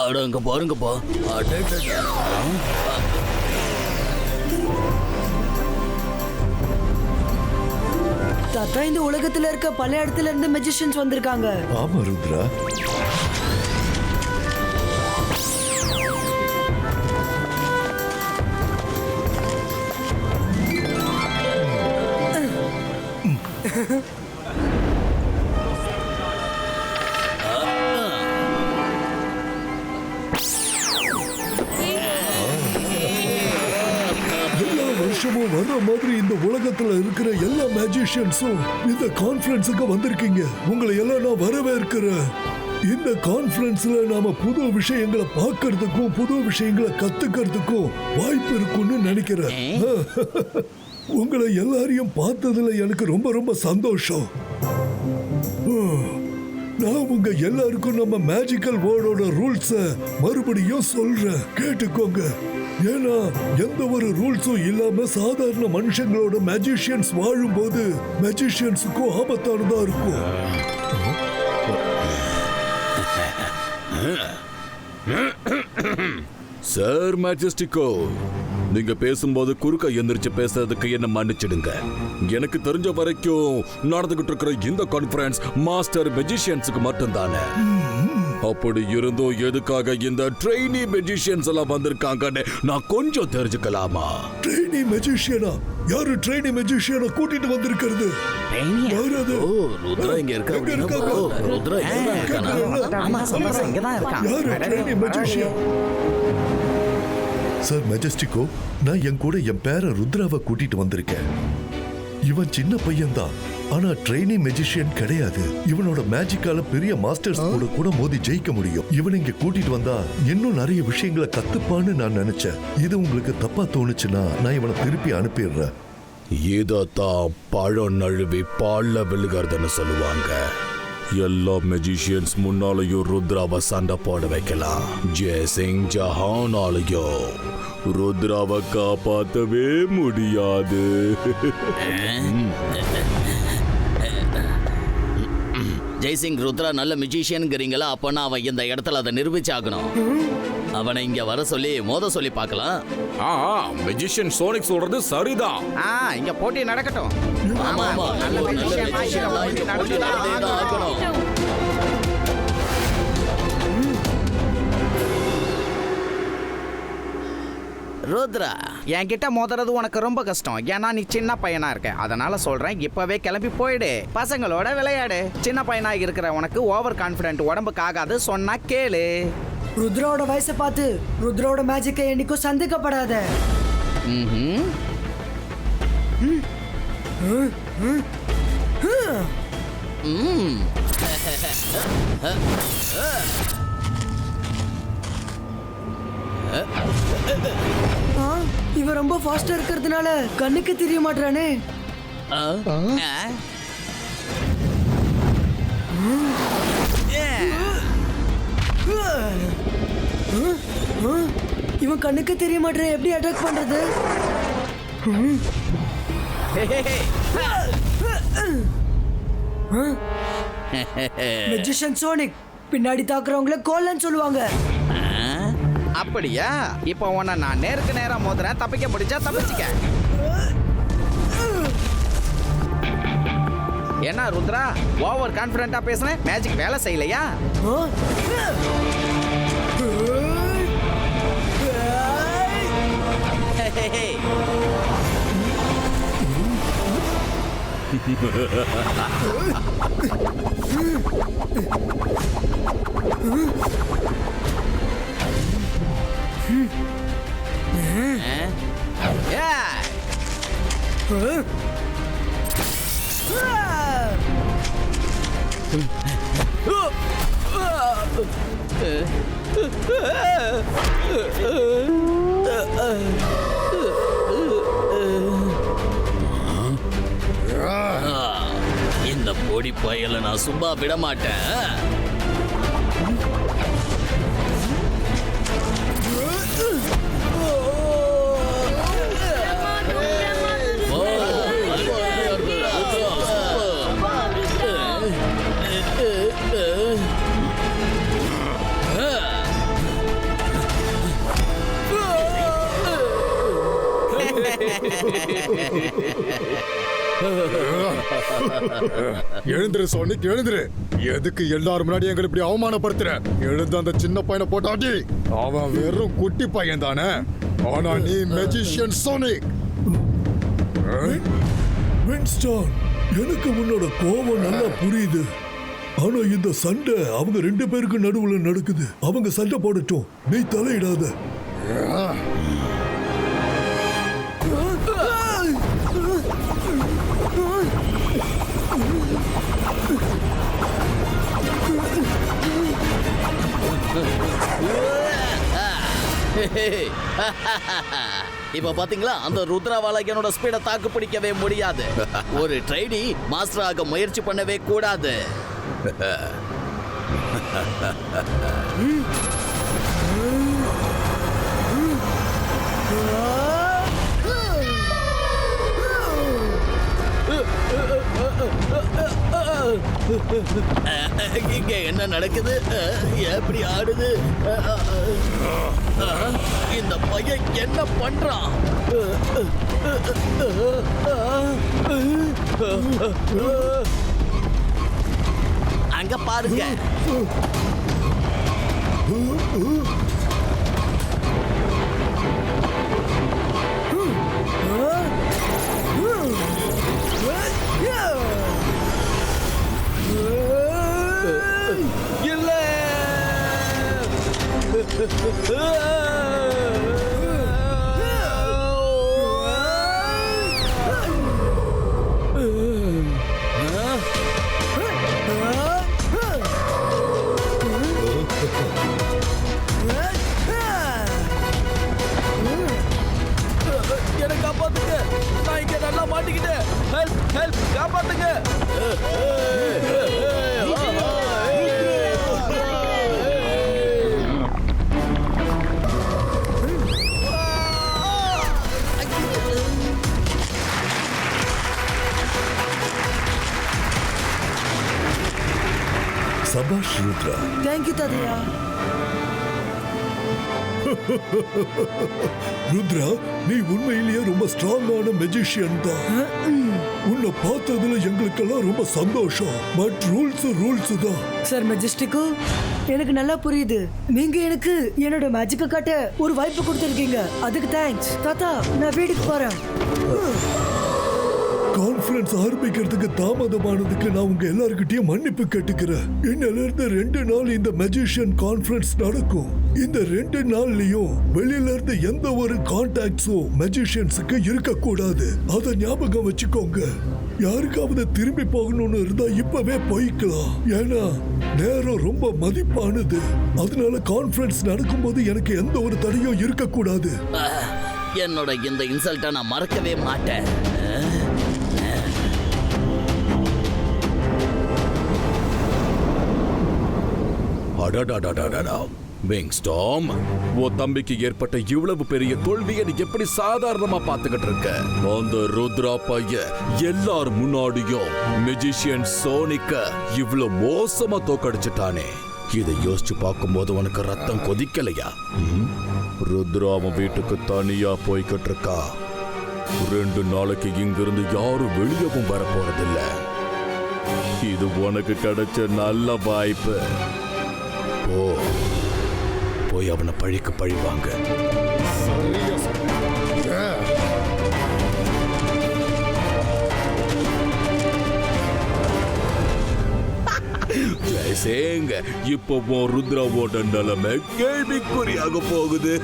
அட அங்க பாருங்கப்பா. அடடடா. தாத்தா, இந்த உலகத்துல இருக்க பல இடத்துல இருந்து மெஜிஷியன்ஸ் வந்திருக்காங்க. ஆமா ருத்ரா. எல்லா வருஷமும் வர்ற மாதிரி இந்த உலகத்துல இருக்கிற எல்லா மேஜிஷியன்ஸும் இந்த கான்ஃபரன்ஸுக்கு வந்திருக்கீங்க. உங்களை எல்லாம் நான் வரவேற்கிறேன். இந்த கான்ஃபரன்ஸ்ல நாம புது விஷயங்களை பார்க்கறதுக்கும் புது விஷயங்களை கத்துக்கிறதுக்கும் வாய்ப்பு இருக்கும்னு நினைக்கிறேன். உங்களை எல்லாரையும் பார்த்ததுல எனக்கு ரொம்ப ரொம்ப சந்தோஷம். நான் உங்க எல்லாருக்கும் நம்ம மேஜிக்கல் வேர்டோட ரூல்ஸ மறுபடியும் சொல்றேன், கேட்டுக்கோங்க. ஏன்னா எந்த ஒரு ரூல்ஸும் இல்லாம சாதாரண மனுஷங்களோட மேஜிஷியன்ஸ் வாழும்போது மேஜிஷியன்ஸுக்கும் ஆபத்தானதா இருக்கும். சார் மேஜஸ்டிகோ, நீங்க பேசும்போது குறுக்க எந்திரிச்சு பேசுறதுக்கு என்ன மன்னிச்சிடுங்க. எனக்கு தெரிஞ்ச வரைக்கும் நடந்துகிட்டு இருக்கிற இந்த கான்ஃபரன்ஸ் மாஸ்டர் மெஜிஷியன்ஸுக்கு மட்டும்தானே. அப்படி இருந்தும் எதுக்காக இந்த ட்ரெயினி மெஜிஷியன்ஸ் எல்லாம் வந்திருக்காங்கன்னு நான் கொஞ்சம் தெரிஞ்சுக்கலாமா? ட்ரெயினி மெஜிஷியனா? யாரு ட்ரெயினி மெஜிஷியனை கூட்டிட்டு வந்திருக்கிறது? யாரு அது? ஓ, ருத்ரா இங்க இருக்காரு. எங்க இருக்காங்க? ஓ, ருத்ரா இங்க இருக்கானா? ஆமா, சந்தோஷம் இங்கதான் இருக்கான். யாரு ட்ரெயினி மெஜிஷியன்? சார் மெஜஸ்டிகோ, நான் என் கூட என் பேர ருத்ராவை கூட்டிட்டு வந்திருக்கேன். இவன் சின்ன பையன்தான், ஆனா ட்ரெயினி மெஜிஷியன் கிடையாது. இவனோட மேஜிக்கால பெரிய மாஸ்டர்ஸ் கூட மோதி ஜெயிக்க முடியும். இவன் இங்க கூட்டிட்டு வந்தா இன்னும் நிறைய விஷயங்களை கத்துப்பான்னு நான் நினைச்சேன். இது உங்களுக்கு தப்பா தோணுச்சுன்னா நான் இவனை திருப்பி அனுப்பிடுறேன். இதத்தான் பழம் நழுவி பால்ல விழுகிறதுன்னு சொல்லுவாங்க. எல்லா மெஜிஷியன்ஸ் முன்னாலையும் ருத்ராவை சண்டை போட வைக்கலாம். ஜெய்சிங் ஜஹானாலையும் ருத்ராவை காப்பாற்றவே முடியாது. ஜெய்சிங், ருத்ரா நல்ல மியூசிஷியன்ங்கிறீங்களா? அப்பனா அவன் இந்த இடத்துல அதை நிரூபிச்சாகணும். அவனை இங்க வர சொல்லி மோத சொல்லி பார்க்கலாம். மெஜிஷியன் சோனிக் சொல்றது சரிதான். இங்க போட்டி நடக்கட்டும். ஆமா ஆமா, நல்ல magician ஆகணும். ருத்ரா, என்கிட்ட மோதுறது உனக்கு ரொம்ப கஷ்டம். ஏன்னா நீ சின்ன பையனா இருக்க. அதனால சொல்றேன், இப்பவே கிளம்பி போயிடு, பசங்களோட விளையாடு. சின்ன பையனா இருக்கிற உனக்கு ஓவர் கான்பிடென்ட் உடம்புக்கு ஆகாது, சொன்னா கேளு. ருத்ராவோட வயசை பார்த்து ருத்ராவோட மேஜிக்கை என்னைக்கும் சந்தேகப்படாத. இவன் ரொம்ப ஃபாஸ்டா இருக்கிறதுனால கண்ணுக்கு தெரிய மாட்டானே. இவன் கண்ணுக்கு தெரிய மாட்டேன், எப்படி அட்டாக் பண்றது? மெஜிஷியன் சோனிக், பின்னாடி தாக்குறவங்கள கோலன்னு சொல்லுவாங்க. அப்படியா? இப்போ உன்னை நான் நேருக்கு நேரா மோதுறேன், தப்பிக்க முடிச்சா தப்பிச்சுக்க. என்ன ருத்ரா, ஓவர் கான்பிடென்ட்டா பேசுனேன், மேஜிக் வேலை செய்யலையா? இந்த பொடி பயல நான் சும்மா விட மாட்டேன். எழுந்துரு சோனிக், எழுந்துரு. எதுக்கு எல்லாரும் முன்னாடி எங்களை இப்படி அவமானப்படுத்துற? எழுந்து அந்த சின்ன பையனை போட்டாடி. அவன் வெறும் குட்டி பையன் தானே, ஆனா நீ மெஜிஷியன் சோனிக். வின்ஸ்டன், எனக்கு உன்னோட கோபம் நல்லா புரியுது. ஆனா இந்த சண்டை அவங்க 2 பேருக்கு நடுவுல நடக்குது. அவங்க சண்டை போடட்டும், நீ தலையிடாத. இப்ப பாத்தீங்களா, அந்த ருத்ராவால என்னோட ஸ்பீட தாக்கு பிடிக்கவே முடியாது. ஒரு ட்ரைனி மாஸ்டர் ஆக முயற்சி பண்ணவே கூடாது. இங்க என்ன நடக்குது? எப்படி ஆடுது? இந்த பையன் என்ன பண்றான்? அங்க பாருங்க. இல்ல, என்ன காப்பாத்துங்க, நான் இங்க நல்லா மாட்டிக்கிட்டேன். ஹெல்ப், ஹெல்ப், காப்பாத்துங்க. சபாஷ் ருத்ரா. தேங்க்யூ தாதையா. ருத்ரா, நீ உண்மையிலேயே ரொம்ப ஸ்ட்ராங்கான மெஜிஷியன் தான். உன்னை பார்த்ததுல எங்களுக்கெல்லாம் ரொம்ப சந்தோஷம். பட் ரூல்ஸ் தான். சார் மெஜஸ்டிக்கு, எனக்கு நல்லா புரியுது. நீங்க எனக்கு என்னோட மேஜிக்க காட்ட ஒரு வாய்ப்பு கொடுத்திருக்கீங்க. அதுக்கு தேங்க்ஸ். தாத்தா, நான் வீட்டுக்கு போறேன். கான்ஃபரன்ஸ் ஆரம்பிக்கிறதுக்கு தாமதமானதுக்கு நான் உங்க எல்லார்கிட்டயும் மன்னிப்பு கேட்டுக்கிறேன். இன்னில இருந்து 2 நாள் இந்த மெஜிஷியன் கான்ஃபரன்ஸ் நடக்கும். இந்த 2 நாள்லயும் வெளியில இருந்து எந்த ஒரு கான்டாக்ட்ஸும் மெஜிஷியன்ஸுக்கு இருக்க கூடாது. அத ஞாபகம் வச்சுக்கோங்க. யாருக்காவது திரும்பி போகணும்னு இருந்தா இப்பவே போய்க்கலாம். ஏன்னா நேரம் ரொம்ப மதிப்பானது. அதனால கான்ஃபரன்ஸ் நடக்கும்போது எனக்கு எந்த ஒரு தடையும் இருக்க கூடாது. என்னோட இந்த இன்சல்ட்டை நான் மறக்கவே மாட்டேன். அடடடடடடா. விங்ஸ்டார்ம், உன் தம்பிக்கு ஏற்பட்ட இவ்வளவு பெரிய தோல்வியை நீ எப்படி சாதாரணமா பார்த்துக்கிட்டு இருக்க? அந்த ருத்ரா பையன் எல்லார் முன்னாடியும் மெஜிஷியன் சோனிக்க இவ்வளவு மோசமா தோக்கடிச்சிட்டானே. இதை யோசிச்சு பார்க்கும்போது உனக்கு ரத்தம் கொதிக்கலையா? ருத்ரா அவன் வீட்டுக்கு தனியா போய்கிட்டு இருக்கா. 2 நாளைக்கு இங்கிருந்து யாரும் வெளியவும் வர போறதில்ல. இது உனக்கு கிடைச்ச நல்ல வாய்ப்பு. போய் அவனை பழிக்கு பழி வாங்க. சரியா சொன்னீங்க. ஜெயசேங்க, இப்போ ருத்ராவோட நிலைமை கேள்விக்குறியாக போகுது.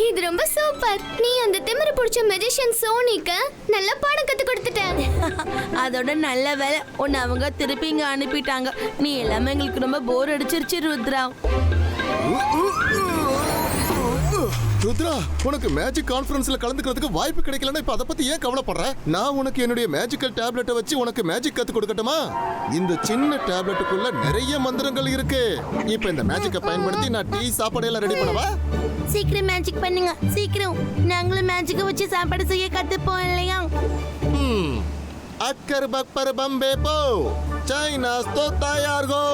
இது ரொம்ப சூப்பர். நீ அந்த திமிரு பிடிச்ச மெஜிஷியன் சோனிக்கு நல்ல பாடம் கத்து கொடுத்துட்ட. அதோட நல்ல வேலை உன்னை அவங்க திருப்பி இங்க அனுப்பிட்டாங்க. நீ எல்லாமே எங்களுக்கு ரொம்ப போர் அடிச்சிருச்சு ருத்ரா. ருத்ரா, உனக்கு மேஜிக் கான்ஃபரன்ஸ்ல கலந்துக்கிறதுக்கு வாய்ப்பு கிடைக்கலன்னா இப்ப அத பத்தி ஏன் கவலைப்படுற? நான் உனக்கு என்னுடைய மேஜிக்கல் டேப்லெட்டை வச்சு உனக்கு மேஜிக் கத்து கொடுக்கட்டுமா? இந்த சின்ன டேப்லெட்டுக்குள்ள நிறைய மந்திரங்கள் இருக்கு. இப்ப இந்த மேஜிக்கை பயன்படுத்தி நான் டீ சாப்பாடு எல்லாம் ரெடி பண்ணவா? சீக்கிரம் மேஜிக் பண்ணுங்க, சீக்கிரம். நாங்களும் மேஜிக்கை வச்சு சாப்பாடு செய்ய கத்துப்போம் இல்லையா? அக்கர் பக்பர் பம்பே போ, சைனா ஸ்தோ தயார் கோ.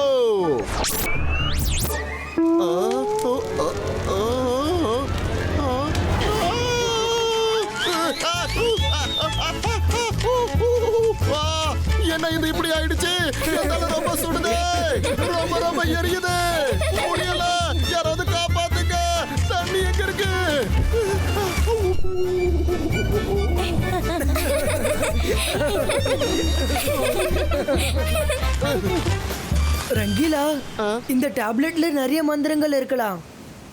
என்ன இது இப்படி ஆயிடுச்சு? என் தலை ரொம்ப சுடுது, ரொம்ப ரொம்ப எரியுது, முடியல. யாராவது காப்பாத்துங்க, தண்ணி எங்க இருக்கு? ரங்கீலா, இந்த டேப்லெட்ல நிறைய மந்திரங்கள் இருக்கலாம்.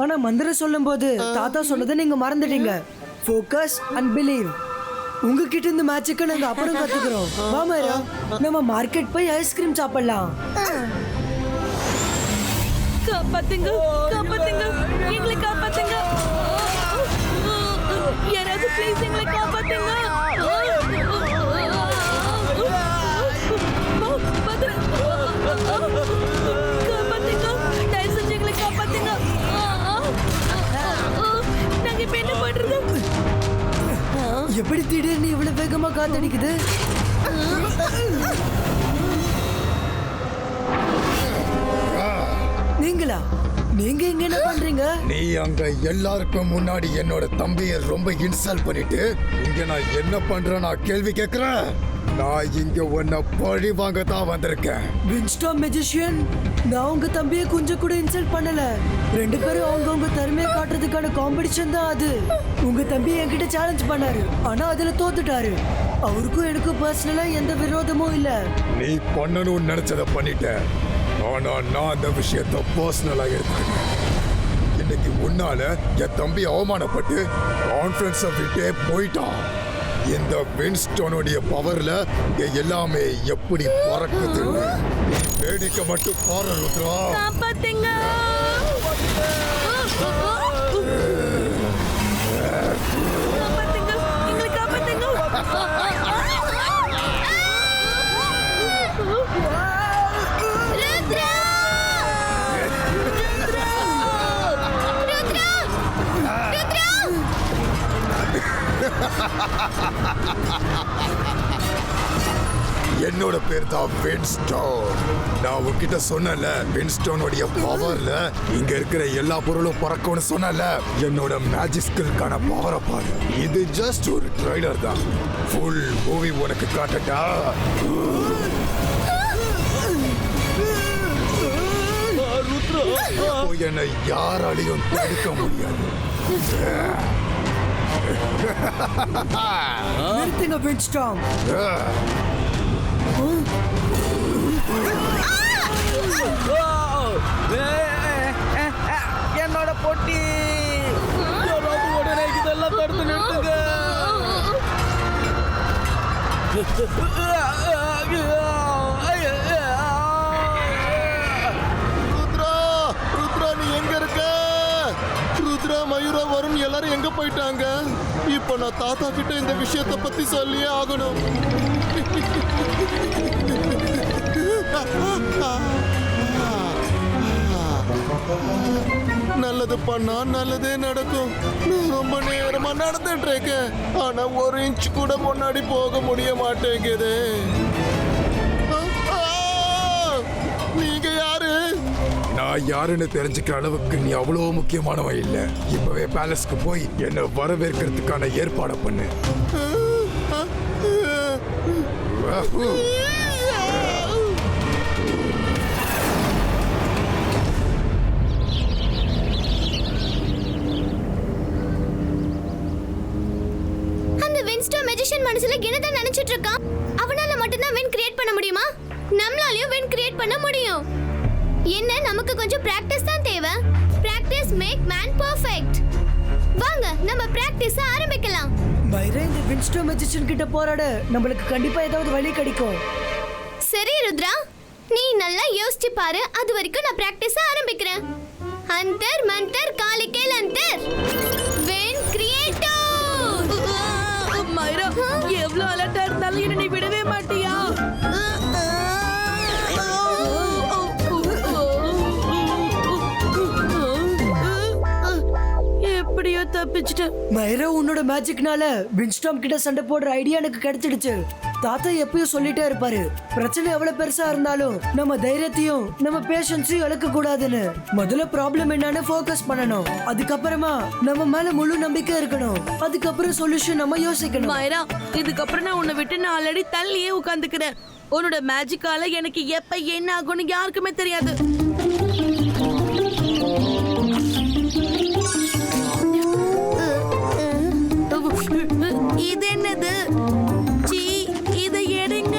ஆனா மந்திரம் சொல்லும் போது தாத்தா சொன்னதை நீங்க மறந்துட்டீங்க. Focus and believe. உங்ககிட்ட இந்த மேட்சுக்கு நாங்க அப்புறம் கத்துக்கிறோம். வா மைரா, நம்ம மார்க்கெட் போய் ஐஸ்கிரீம் சாப்பிடலாம். காப்பாத்துங்க, காப்பாத்துங்க, எங்களை காப்பாத்துங்க. யாராவது ப்ளீஸ் எங்களை காப்பாத்துங்க. காப்பாத்துங்க, தயவு செஞ்சு எங்களை காப்பாத்துங்க. நாங்க இப்ப என்ன பண்றது? எப்படி திடீர்னு இவ்வளவு வேகமா காத்தடிக்குது? நீங்களா? நீங்க இங்க என்ன பண்றீங்க? நீ அங்க எல்லாருக்கும் முன்னாடி என்னோட தம்பியை ரொம்ப இன்சல்ட் பண்ணிட்டு இங்க நான் என்ன பண்றேன் நான் கேள்வி கேட்கிறேன். நான் இங்க உன்னை பழி வாங்க தான் வந்திருக்கேன். வின்ஸ்டாம் மெஜிஷியன், நான் உங்க தம்பியை கொஞ்சம் கூட இன்சல்ட் பண்ணல. ரெண்டு பேரும் அவங்க திறமையை காட்டுறதுக்கான காம்படிஷன் தான் அது. உங்க தம்பி என்கிட்ட சேலஞ்ச் பண்ணாரு, ஆனா அதுல தோத்துட்டாரு. அவருக்கும் எனக்கும் பர்சனலா எந்த விரோதமும் இல்ல. நீ பண்ணணும்னு நினைச்சதை பண்ணிட்ட. ஆனா நான் அந்த விஷயத்தை பர்சனலா எடுத்துக்கிட்டேன். இன்னைக்கு உன்னால என் தம்பி அவமானப்பட்டு கான்ஃபரன்ஸை விட்டே போயிட்டான். இந்த வின்ஸ்டோனுடைய பவர்ல எல்லாமே எப்படி பறக்குது. வேடிக்கை மட்டும் பாரு ருத்ரா. காப்பாத்துங்க. காப்பாத்துங்க, எங்களை காப்பாத்துங்க. என்னோட பேர் தான் வின்ஸ்டோன். நான் உன்கிட்ட சொன்னல வின்ஸ்டோனுடைய பவர்ல இங்க இருக்கிற எல்லா பொருளும் பறக்கும்னு சொன்னல. என்னோட மேஜிக் ஸ்கில்கான பவரை பாரு. இது ஜஸ்ட் ஒரு ட்ரைலர் தான். ஃபுல் மூவி உனக்கு காட்டட்டா? என்னை யாராலையும் தடுக்க முடியாது. நிறுத்துங்க வின்ஸ்டாம். என்னோட பொட்டி உடனே இதெல்லாம் தடுத்து நிறுத்துங்க. ருத்ரா, ருத்ரா நீ எங்க இருக்க? ருத்ரா, மயூரா, வருண் எல்லாரும் எங்க போயிட்டாங்க? இப்ப நான் தாத்தா கிட்ட இந்த விஷயத்தை பத்தி சொல்லியே ஆகணும். நல்லது பண்ணா நல்லதே நடக்கும். நான் ரொம்ப நேரமா நடந்துட்டு இருக்கேன், ஆனா ஒரு இன்ச் கூட முன்னாடி போக முடிய மாட்டேங்குது. நீங்க யாரு? நான் யாருன்னு தெரிஞ்சுக்கிற அளவுக்கு நீ அவ்வளோ முக்கியமானவன் இல்ல. இப்பவே பேலஸ்க்கு போய் என்ன வரவேற்கிறதுக்கான ஏற்பாடு பண்ணு. அந்த வின்ஸ்டாம் மெஜிஷியன் மனசுல என்னதான் நினைச்சிட்டு இருக்கான்? அவனால மட்டும்தான் வின் கிரியேட் பண்ண முடியுமா? நம்மளாலயும் வின் கிரியேட் பண்ண முடியும். என்ன, நமக்கு கொஞ்சம் பிராக்டிஸ் தான் தேவை. Practice make man perfect. வாங்க நம்ம பிராக்டிஸ் ஆரம்பிக்கலாம். மைரா, இந்த வின்ஸ்டாம் மெஜிஷியன் கிட்ட போராட நம்மளுக்கு கண்டிப்பா ஏதாவது வழி கிடைக்கும். சரி ருத்ரா, நீ நல்லா யோசிச்சு பாரு. அது வரைக்கும் நான் பிராக்டிஸ் ஆரம்பிக்கிறேன். அந்தர் மந்தர் காலிகேல் அந்தர் வின் கிரியேட்டோ. மைரா, எவ்வளவு அலர்ட்டா இருந்தாலும் என்ன நீ விடவே மாட்டியா? எப்படியோ தப்பிச்சிட்டேன். மைரா, உன்னோட மேஜிக்னால வின்ஸ்டாம் கிட்ட சண்டை போடுற ஐடியா எனக்கு கிடைச்சிடுச்சு. தாத்தா எப்பயும் சொல்லிட்டே இருப்பாரு, பிரச்சனை எவ்வளவு பெருசா இருந்தாலும் நம்ம தைரியத்தையும் நம்ம பேஷன்ஸையும் இழக்க கூடாதுன்னு. முதல்ல ப்ராப்ளம் என்னன்னு ஃபோக்கஸ் பண்ணணும். அதுக்கப்புறமா நம்ம மேல முழு நம்பிக்கை இருக்கணும். அதுக்கப்புறம் சொல்யூஷன் நம்ம யோசிக்கணும். மைரா, இதுக்கப்புறம் நான் உன்னை விட்டு நான் ஆல்ரெடி தள்ளியே உட்காந்துக்கிறேன். உன்னோட மேஜிக்கால எனக்கு எப்ப என்ன ஆகும்னு யாருக்குமே தெரியாது. இது என்னது? சீ, இதை எடுங்க.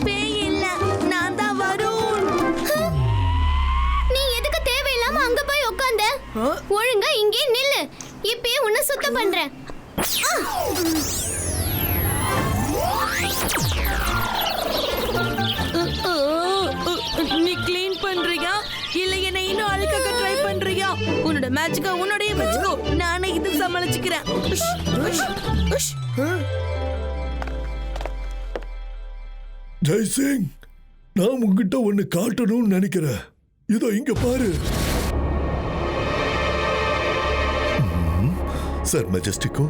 பேய் இல்ல, நான் தான் வருண். நீ எதுக்கு தேவையில்லாம அங்க போய் உட்கார்ந்த? ஒழுங்கா இங்கே நில்லு. இப்பயே உன்னை சுத்தம் பண்றேன். நீ க்ளீன் பண்றியா இல்ல என்ன இன்னும் அழுக்காக்க ட்ரை பண்றியா? உன்னோட மேஜிக்கா உன்னோடய வச்சுக்கோ, நானே இது சமாளிச்சுக்கிறேன். ஜெய்சிங், நான் உங்ககிட்ட ஒன்னு காட்டணும்னு நினைக்கிறேன். இதோ இங்க பாரு. சார் மெஜஸ்டிக்கோ,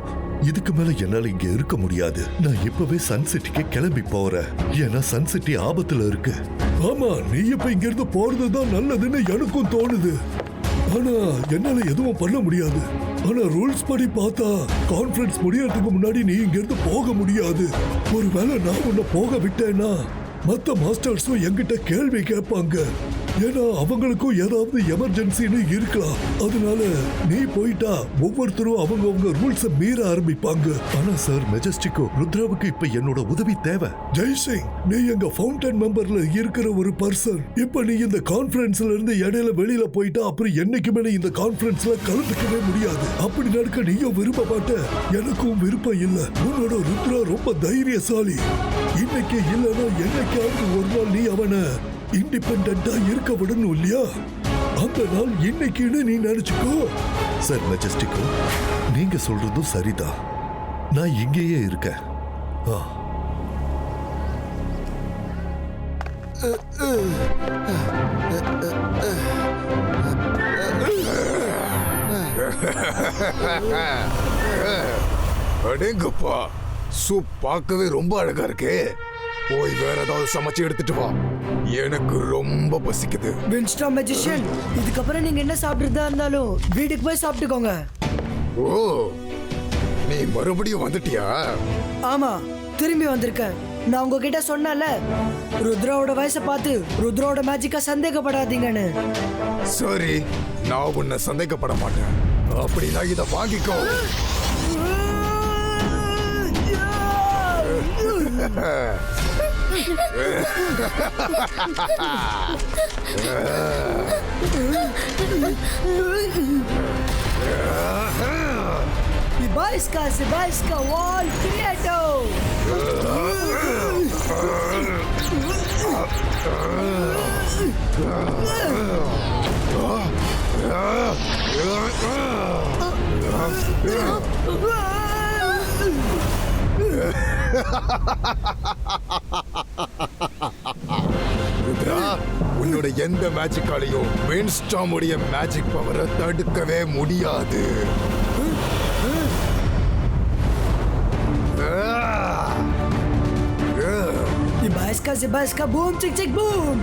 இதுக்கு மேல என்னால இங்க இருக்க முடியாது. நான் இப்பவே சன் சிட்டிக்கு கிளம்பி போறேன். ஏன்னா சன் சிட்டி ஆபத்துல இருக்கு. ஆமா, நீ இப்ப இங்க இருந்து போறதுதான் நல்லதுன்னு எனக்கும் தோணுது. ஆனா என்னால எதுவும் பண்ண முடியாது. ஆனா ரூல்ஸ் படி பார்த்தா கான்ஃபரன்ஸ் முடியறதுக்கு முன்னாடி நீ இங்க இருந்து போக முடியாது. ஒருவேளை நான் உன்னை போக விட்டேன்னா மத்த மாஸ்டர்ஸும் என்கிட்ட கேள்வி கேட்பாங்க. ஏன்னா அவங்களுக்கும் ஏதாவது எமர்ஜென்சின்னு இருக்கலாம். அதனால நீ போயிட்டா ஒவ்வொருத்தரும் அவங்க ரூல்ஸ மீற ஆரம்பிப்பாங்க. ஆனா சார் மெஜஸ்டிக்கோ, ருத்ராவுக்கு இப்ப என்னோட உதவி தேவை. ஜெய்சிங், நீ எங்க ஃபவுண்டன் மெம்பர்ல இருக்கிற ஒரு பர்சன். இப்ப நீ இந்த கான்ஃபரன்ஸ்ல இருந்து இடையில வெளியில போயிட்டா அப்புறம் என்னைக்குமே நீ இந்த கான்ஃபரன்ஸ்ல கலந்துக்கவே முடியாது. அப்படி நடக்க நீயும் விரும்ப மாட்ட, எனக்கும் விருப்பம் இல்ல. உன்னோட ருத்ரா ரொம்ப தைரியசாலி. இன்னைக்கு இல்லைன்னா என்னைக்காவது ஒரு நாள் நீ அவனை இண்டிபெண்டா இருக்க விடணும் இல்லையா? அந்த நாள் இன்னைக்குன்னு நீ நினைச்சுக்கோ. சார் மெஜஸ்டிக்கோ, நீங்க சொல்றதும் சரிதான். நான் இங்கேயே இருக்கேன். அடேங்கப்பா, சூப் பார்க்கவே ரொம்ப அழகா இருக்கு. போய் வேற ஏதாவது சமைச்சு எடுத்துட்டு வா, எனக்கு ரொம்ப பசிக்குது. வின்ஸ்டாம் மேஜிஷியன், இதுக்கப்புறம் நீங்க என்ன சாப்பிட்டுறதா இருந்தாலும் வீட்டுக்கு போய் சாப்பிட்டுக்கோங்க. ஓ, நீ மறுபடியும் வந்துட்டியா? ஆமா, திரும்பி வந்திருக்கேன். நான் உங்ககிட்ட சொன்னல, ருத்ராவோட வயசை பார்த்து ருத்ராவோட மேஜிக்கா சந்தேகப்படாதீங்கன்னு. சரி, நான் உன்னை சந்தேகப்பட மாட்டேன். அப்படின்னா இதை வாங்கிக்கோ. Zibaiska Wall Creator. உன்னோட எந்த மேஜிக்காலையும் வின்ஸ்டாமுடைய மேஜிக் பவரை தடுக்கவே முடியாது. Zibaiska boom chick chick boom.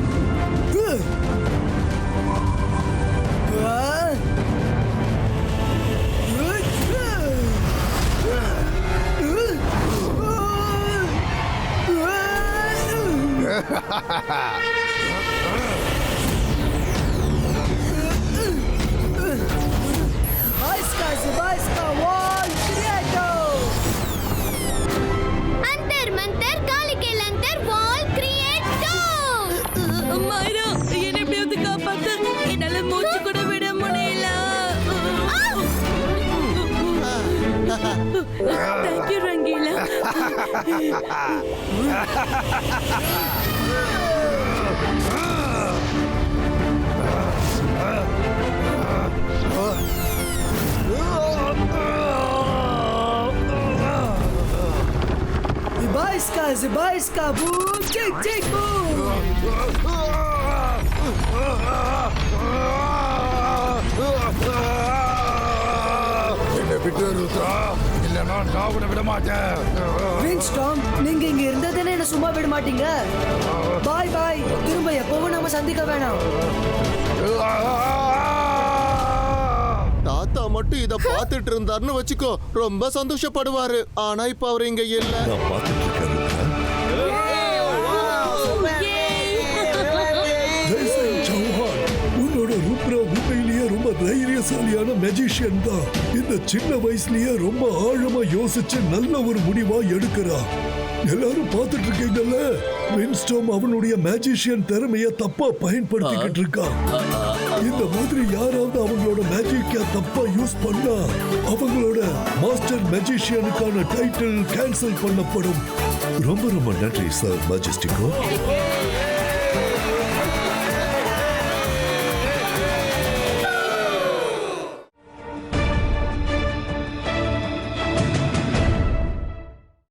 Zibaiska Wall Creator. अंतर मंतर काली के लंतर वॉल क्रिएटो. மைரா, என்னை எப்படியாவது காப்பாத்து. என்னால மூச்சு கூட விட முடியல. Thank you Rangeela. Zibaiska boom chick chick boom. என்னை விட்டு ருத்ரா, இல்லைன்னா நான் உன்னை விட மாட்டேன். வின்ஸ்டாம், நீங்க இங்க இருந்ததுன்னு என்ன சும்மா விட மாட்டீங்க. பாய் பாய், திரும்ப எப்பவும் நாம சந்திக்க வேணாம். தாத்தா தாத்தா மட்டும் இத பாத்துட்டு இருந்தாருன்னு வச்சுக்கோ ரொம்ப சந்தோஷப்படுவாரு. ஆனா இப்ப அவர் இங்க இல்ல. நான் பார்த்துட்டு இருக்கேன் ருத்ரா. ஜெய்சிங் சௌஹான், உன்னோட ருத்ரா உண்மையிலேயே ரொம்ப தைரியசாலியான மெஜிஷியன் தான். இந்த சின்ன வயசுலயே ரொம்ப ஆழமா யோசிச்சு நல்ல ஒரு முடிவா எடுக்கிறா. எல்லாரும் பார்த்துட்டு இருக்கீங்கல்ல, வின்ஸ்டாம் அவனுடைய மேஜிஷியன் திறமைய தப்பா பயன்படுத்திக்கிட்டு இருக்கான். இந்த மாதிரி யாராவது அவங்களோட மேஜிக்க தப்பா யூஸ் பண்ணா அவங்களோட மாஸ்டர் மேஜிஷியனுக்கான டைட்டில் கேன்சல் பண்ணப்படும். ரொம்ப ரொம்ப நன்றி சார் மேஜஸ்டிகோ.